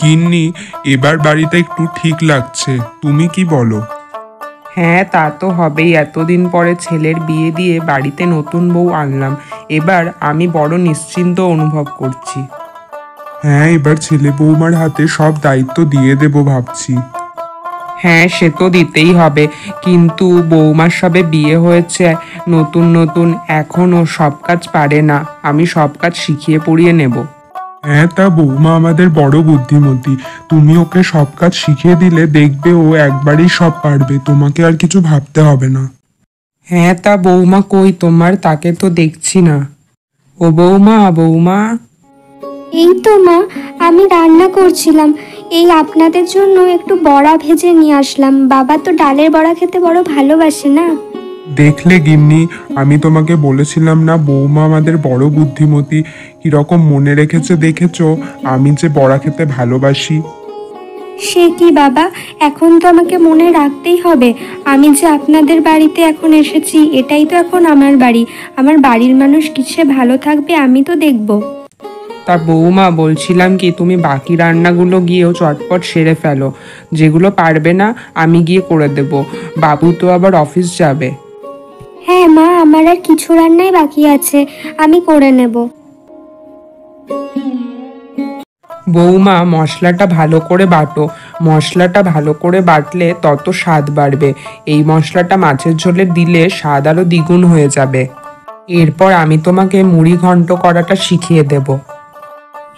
গিন্নি, এবার বাড়িটা একটু ঠিক লাগছে, তুমি কি বলো? হ্যাঁ, তা তো হবেই। এতদিন পরে ছেলের বিয়ে দিয়ে বাড়িতে নতুন বউ আনলাম। এবার আমি বড় নিশ্চিন্ত অনুভব করছি। হ্যাঁ, এবার ছেলে বৌমার হাতে সব দায়িত্ব দিয়ে দেবো ভাবছি। হ্যাঁ, সে তো দিতেই হবে, কিন্তু বৌমার সবে বিয়ে হয়েছে, নতুন নতুন, এখনও সব কাজ পারে না। আমি সব কাজ শিখিয়ে পড়িয়ে নেব। হ্যাঁ, তা বৌমা আমাদের বড় বুদ্ধিমতী, তুমি ওকে সব কাজ শিখিয়ে দিলে দেখবে ও একবারেই সব পারবে, তোমাকে আর কিছু ভাবতে হবে না। হ্যাঁ, তা বৌমা কই তোমার? তাকে তো দেখছি না। ও বৌমা, বৌমা। এই তো মা, আমি রান্না করছিলাম। এই আপনাদের জন্য একটু বড়া ভেজে নিয়ে আসলাম। বাবা তো ডালের বড়া খেতে বড় ভালোবাসে না। দেখলে গিন্নি, আমি তোমাকে বলেছিলাম না বৌমা আমাদের বড় বুদ্ধিমতী, কিরকম মনে রেখেছে দেখেছো আমি যে বড়া খেতে ভালোবাসি। সে কি বাবা, এখন তো আমাকে মনে রাখতেই হবে। আমি যে আপনাদের বাড়িতে এখন এসেছি, এটাই তো এখন আমার বাড়ি। আমার বাড়ির মানুষ কিসে ভালো থাকবে আমি তো দেখব। তা বৌমা, বলছিলাম কি, তুমি বাকি রান্নাগুলো গিয়েও চটপট সেরে ফেলো। যেগুলো পারবে না আমি গিয়ে করে দেব। বাবু তো আবার অফিস যাবে। হ্যাঁ মা, আমার আর কিছু রান্নাই বাকি আছে, আমি করে নেব। বৌমা, মশলাটা ভালো করে বাটো। মশলাটা ভালো করে বাটলে তত স্বাদ বাড়বে। এই মশলাটা মাছের ঝোলে দিলে স্বাদ আরো দ্বিগুণ হয়ে যাবে। এরপর আমি তোমাকে মুড়ি ঘন্ট করাটা শিখিয়ে দেব।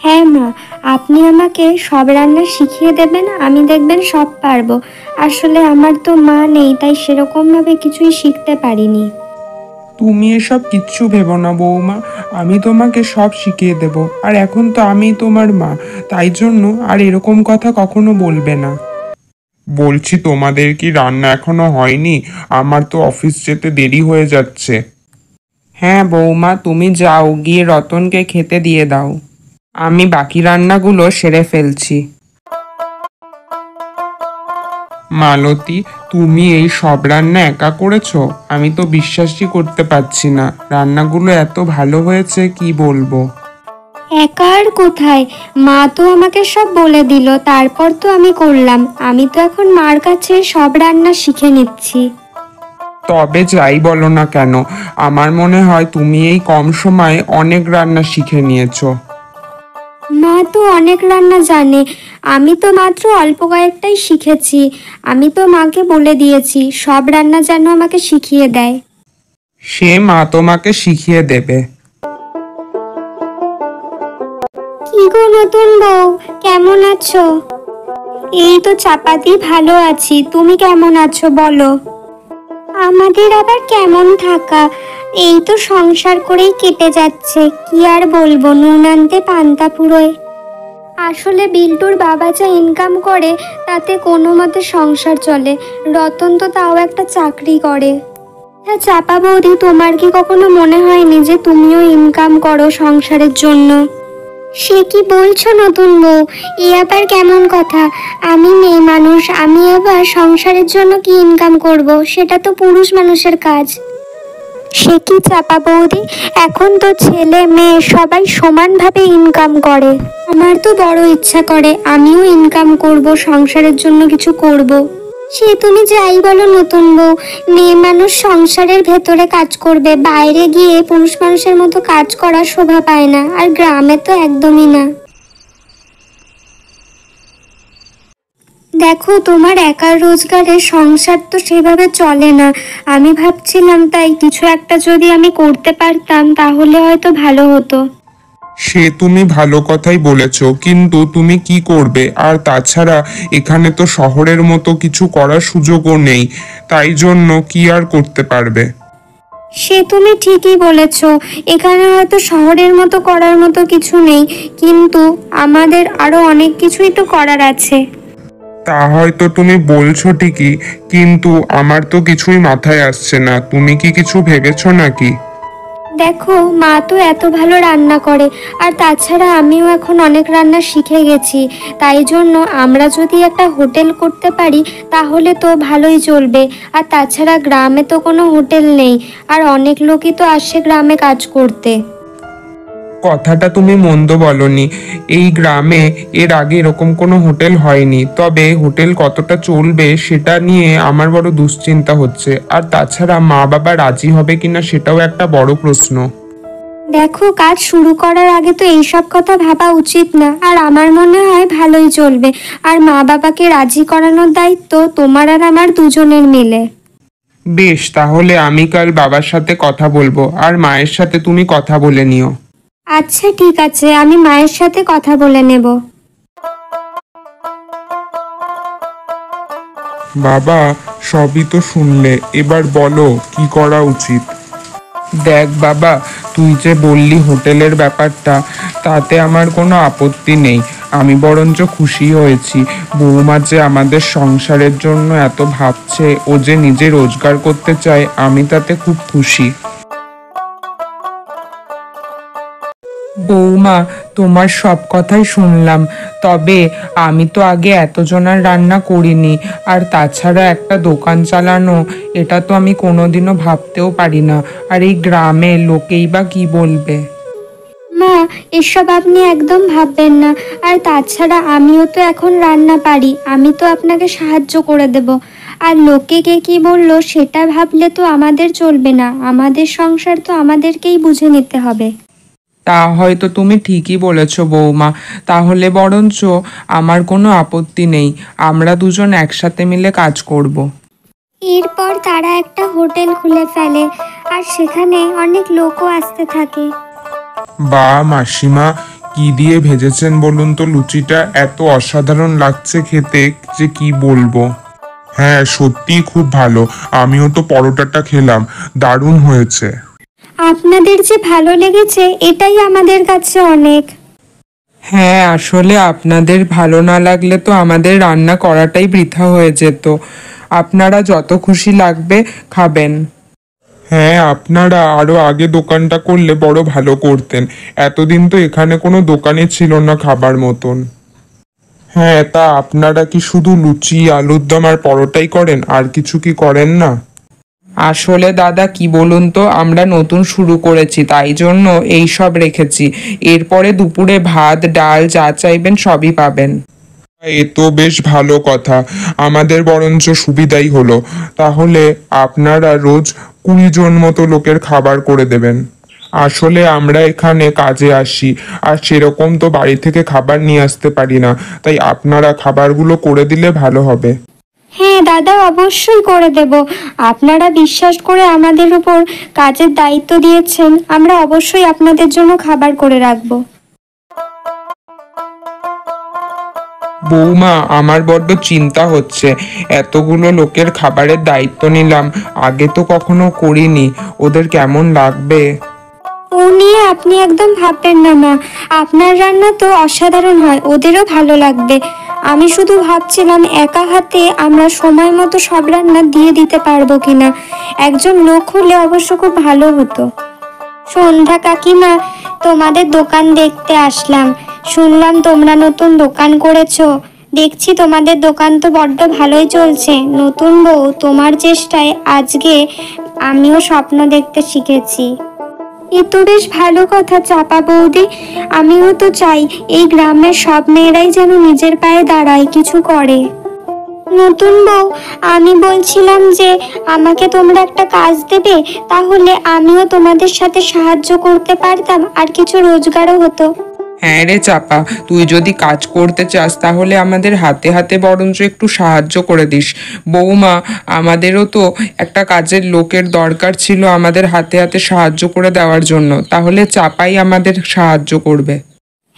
হ্যাঁ মা, আপনি আমাকে সব রান্না শিখিয়ে দেবেন, আমি দেখবেন সব পারবো। আসলে আমার তো মা নেই, তাই সেরকমভাবে কিছুই শিখতে পারিনি। তুমি এসব কিচ্ছু ভেবো না বৌমা, আমি তোমাকে সব শিখিয়ে দেব। আর এখন তো আমি তোমার মা, তাই জন্য আর এরকম কথা কখনো বলবে না। বলছি, তোমাদের কি রান্না এখনো হয়নি? আমার তো অফিস যেতে দেরি হয়ে যাচ্ছে। হ্যাঁ বৌমা, তুমি যাও, গিয়ে রতনকে খেতে দিয়ে দাও। আমি বাকি রান্নাগুলো সেরে ফেলছি। মালতী, তুমি এই সব রান্না একা করেছো? আমি তো বিশ্বাসই করতে পারছি না, রান্নাগুলো এত ভালো হয়েছে কি বলবো। একা আর কোথায়, মা তো আমাকে সব বলে দিল, তারপর তো আমি করলাম। আমি তো এখন মার কাছে সব রান্না শিখে নিচ্ছি। তবে যাই বলো না কেন, আমার মনে হয় তুমি এই কম সময়ে অনেক রান্না শিখে নিয়েছো। মা তো অনেক রান্না জানে, আমি তো মাত্র অল্প কয়েকটাই শিখেছি। আমি তো মাকে বলে দিয়েছি সব রান্না যেন আমাকে শিখিয়ে দেয়। সে মা তোমাকে শিখিয়ে দেবে। কি গো নতুন বউ, কেমন আছো? এই তো চাপাতি, ভালো আছি। তুমি কেমন আছো বলো? আমাদের আবার কেমন থাকা, এই তো সংসার করেই কেটে যাচ্ছে। কি আর বলবো, নুন আনতে পান্তা ফুরোয়। আসলে বিল্টুর বাবা যা ইনকাম করে তাতে কোনো মতে সংসার চলে। রতন তো তাও একটা চাকরি করে। হ্যাঁ চাপা বৌদি, তোমার কি কখনো মনে হয়নি যে তুমিও ইনকাম করো সংসারের জন্য? সে কি বলছো নতুন বউ, এ আবার কেমন কথা? আমি মেয়ে মানুষ, আমি আবার সংসারের জন্য কি ইনকাম করব? সেটা তো পুরুষ মানুষের কাজ। সে কি চাপা বৌদি, এখন তো ছেলে মেয়ে সবাই সমানভাবে ইনকাম করে। আমার তো বড় ইচ্ছা করে আমিও ইনকাম করব, সংসারের জন্য কিছু করব। সে তুমি যাই বলো নতুন বউ, মেয়ে মানুষ সংসারের ভেতরে কাজ করবে, বাইরে গিয়ে পুরুষ মানুষের মতো কাজ করার শোভা পায় না, আর গ্রামে তো একদমই না। দেখো, তোমার একার রোজগারে সংসার তো সেভাবে চলে না। আমি ভাবছিলাম তাই কিছু একটা যদি আমি করতে পারতাম তাহলে হয়তো ভালো হতো। সে তুমি ভালো কথাই বলেছো, কিন্তু তুমি কি করবে? আর তাছাড়া এখানে তো শহরের মতো কিছু করার সুযোগও নেই, তাই জন্য কি আর করতে পারবে? সে তুমি ঠিকই বলেছ, এখানে হয়তো শহরের মতো করার মতো কিছু নেই, কিন্তু আমাদের আরো অনেক কিছুই তো করার আছে। তা হয়তো তুমি বলছো ঠিকই, কিন্তু আমার তো কিছুই মাথায় আসছে না। তুমি কি কিছু ভেবেছো নাকি? দেখো, মা তো এত ভালো রান্না করে, আর তাছাড়া আমিও এখন অনেক রান্না শিখে গেছি। তাই জন্য আমরা যদি একটা হোটেল করতে পারি তাহলে তো ভালোই চলবে। আর তাছাড়া গ্রামে তো কোনো হোটেল নেই, আর অনেক লোকই তো আসে গ্রামে কাজ করতে। কথাটা তুমি মন্দ বলনি। এই গ্রামে এর আগে এরকম কোনো হোটেল হয়নি, তবে হোটেল কতটা চলবে সেটা নিয়ে আমার বড় দুশ্চিন্তা হচ্ছে। আর তাছাড়া মা বাবা রাজি হবে কিনা সেটাও একটা বড় প্রশ্ন। দেখো, কাজ শুরু করার আগে তো এইসব কথা ভাবা উচিত না। আর আমার মনে হয় ভালোই চলবে। আর মা বাবাকে রাজি করানোর দায়িত্ব তোমার আর আমার দুজনের মিলে। বেশ, তাহলে আমি কাল বাবার সাথে কথা বলবো, আর মায়ের সাথে তুমি কথা বলে নিও। আচ্ছা ঠিক আছে, আমি মায়ের সাথে কথা বলে নেব। বাবা, সবই তো শুনলে, এবার বলো কি করা উচিত। দেখ বাবা, তুই যে বললি হোটেলের ব্যাপারটা, তাতে আমার কোনো আপত্তি নেই। আমি বরঞ্চ খুশি হয়েছি। বৌমা যে আমাদের সংসারের জন্য এত ভাবছে, ও যে নিজে রোজগার করতে চায়, আমি তাতে খুব খুশি। বৌমা, তোমার সব কথাই শুনলাম, তবে আমি তো আগে এতজনের রান্না করিনি। আর তাছাড়া একটা দোকান চালানো, এটা তো আমি কোনোদিনও ভাবতেও পারি না। আর এই গ্রামে লোকেই বা কি বলবে। মা, এসব আপনি একদম ভাববেন না। আর তাছাড়া আমিও তো এখন রান্না পারি, আমি তো আপনাকে সাহায্য করে দেব। আর লোকে কে কি বললো সেটা ভাবলে তো আমাদের চলবে না। আমাদের সংসার তো আমাদেরকেই বুঝে নিতে হবে। তা হয়তো তুমি ঠিকই বলেছ বৌমা। তাহলে বরঞ্চ আমার কোনো আপত্তি নেই, আমরা দুজন একসাথে মিলে কাজ করব। এরপর তারা একটা হোটেল খুলে ফেলে, আর সেখানে অনেক লোকও আসতে থাকে। বা মাসিমা, কি দিয়ে ভেজেছেন বলুন তো লুচিটা? এত অসাধারণ লাগছে খেতে যে কি বলবো। হ্যাঁ, সত্যিই খুব ভালো। আমিও তো পরোটাটা খেলাম, দারুণ হয়েছে। আপনাদের যে ভালো লেগেছে এটাই আমাদের কাছে অনেক। হ্যাঁ, আসলে আপনাদের ভালো না লাগলে তো আমাদের রান্না করাটাই বৃথা হয়ে যেত। আপনারা যত খুশি লাগবে খাবেন। হ্যাঁ, আপনারা আরো আগে দোকানটা করলে বড় ভালো করতেন। এতদিন তো এখানে কোনো দোকানই ছিল না খাবার মতন। হ্যাঁ, তা আপনারা কি শুধু লুচি, আলুর দম আর পরোটাই করেন, আর কিছু কি করেন না? আসলে দাদা কি বলুন তো, আমরা নতুন শুরু করেছি, তাই জন্য এই সব রেখেছি। এরপরে দুপুরে ভাত ডাল যা চাইবেন সবই পাবেন। এ তো বেশ ভালো কথা, আমাদের বরঞ্চ সুবিধাই হলো। তাহলে আপনারা রোজ 20 জন মতো লোকের খাবার করে দেবেন। আসলে আমরা এখানে কাজে আসি, আর সেরকম তো বাড়ি থেকে খাবার নিয়ে আসতে পারি না, তাই আপনারা খাবারগুলো করে দিলে ভালো হবে। হ্যাঁ দাদা, অবশ্যই করে দেব। আপনারা বিশ্বাস করে আমাদের উপর কাজের দায়িত্ব দিয়েছেন, আমরা অবশ্যই আপনাদের জন্য খাবার করে রাখবো। বৌমা, আমার বড্ড চিন্তা হচ্ছে। এতগুলো লোকের খাবারের দায়িত্ব নিলাম, আগে তো কখনো করিনি। ওদের কেমন লাগবে? ও নিয়ে আপনি একদম ভাববেন না মা, আপনার রান্না তো অসাধারণ হয়, ওদেরও ভালো লাগবে। আমি শুধু ভাবছিলাম একা হাতে আমরা সময় মতো সব রান্না দিয়ে দিতে পারবো কিনা। একজন লোক হলে অবশ্য খুব ভালো হতো। সন্ধ্যা কাকিমা, তোমাদের দোকান দেখতে আসলাম। শুনলাম তোমরা নতুন দোকান করেছো। দেখছি তোমাদের দোকান তো বড্ড ভালোই চলছে। নতুন বউ, তোমার চেষ্টায় আজকে আমিও স্বপ্ন দেখতে শিখেছি। এ তো বেশ ভালো কথা চাপা বৌদি। আমিও তো চাই এই গ্রামের সব মেয়েরাই যেন নিজের পায়ে দাঁড়ায়, কিছু করে। নতুন বউ, আমি বলছিলাম যে আমাকে তোমরা একটা কাজ দেবে, তাহলে আমিও তোমাদের সাথে সাহায্য করতে পারতাম, আর কিছু রোজগারও হতো। হ্যাঁ রে চাপা, তুই যদি কাজ করতে চাস তাহলে আমাদের হাতে হাতে বরঞ্চ একটু সাহায্য করে দিস। বৌমা, আমাদেরও তো একটা কাজের লোকের দরকার ছিল আমাদের হাতে হাতে সাহায্য করে দেওয়ার জন্য, তাহলে চাপাই আমাদের সাহায্য করবে।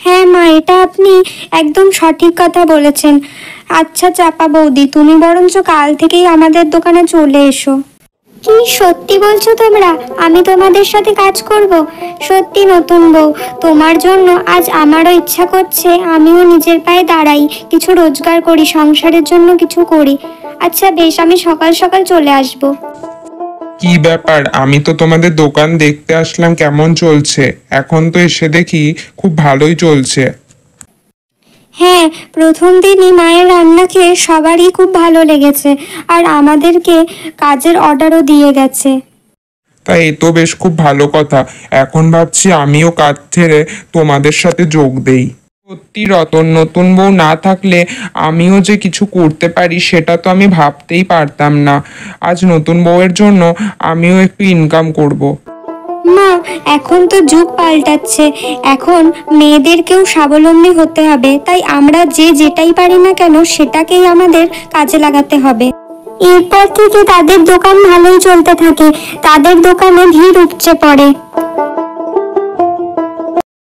হ্যাঁ মা, এটা আপনি একদম সঠিক কথা বলেছেন। আচ্ছা চাপা বৌদি, তুমি বরঞ্চ কাল থেকেই আমাদের দোকানে চলে এসো। কি সত্যি বলছো তোমরা? আমি তোমাদের সাথে কাজ করব? সত্যি নতুন বউ, তোমার জন্য আজ আমারও ইচ্ছা করছে আমিও নিজের পায়ে দাঁড়াই, কিছু রোজগার করি, সংসারের জন্য কিছু করি। আচ্ছা বেশ, আমি সকাল সকাল চলে আসব। কি ব্যাপার, আমি তো তোমাদের দোকান দেখতে আসলাম কেমন চলছে। এখন তো এসে দেখি খুব ভালোই চলছে। হ্যাঁ, প্রথম দিনই মায়ের রান্না খেয়ে সবারই খুব ভালো লেগেছে, আর আমাদেরকে কাজের অর্ডারও দিয়ে গেছে। তাই এ তো বেশ খুব ভালো কথা। এখন ভাবছি আমিও কাজ ছেড়ে তোমাদের সাথে যোগ দেই। সত্যি রতন, নতুন বউ না থাকলে আমিও যে কিছু করতে পারি সেটা তো আমি ভাবতেই পারতাম না। আজ নতুন বউয়ের জন্য আমিও একটু ইনকাম করব। মা, এখন তো যুগ পাল্টাচ্ছে, এখন মেয়েদেরকেও স্বাবলম্বী হতে হবে, তাই আমরা যে যেটাই পারি না কেন সেটাকেই আমাদের কাজে লাগাতে হবে। এরপর থেকে তাদের দোকান ভালোই চলতে থাকে, তাদের দোকানে ভিড় উপচে পড়ে।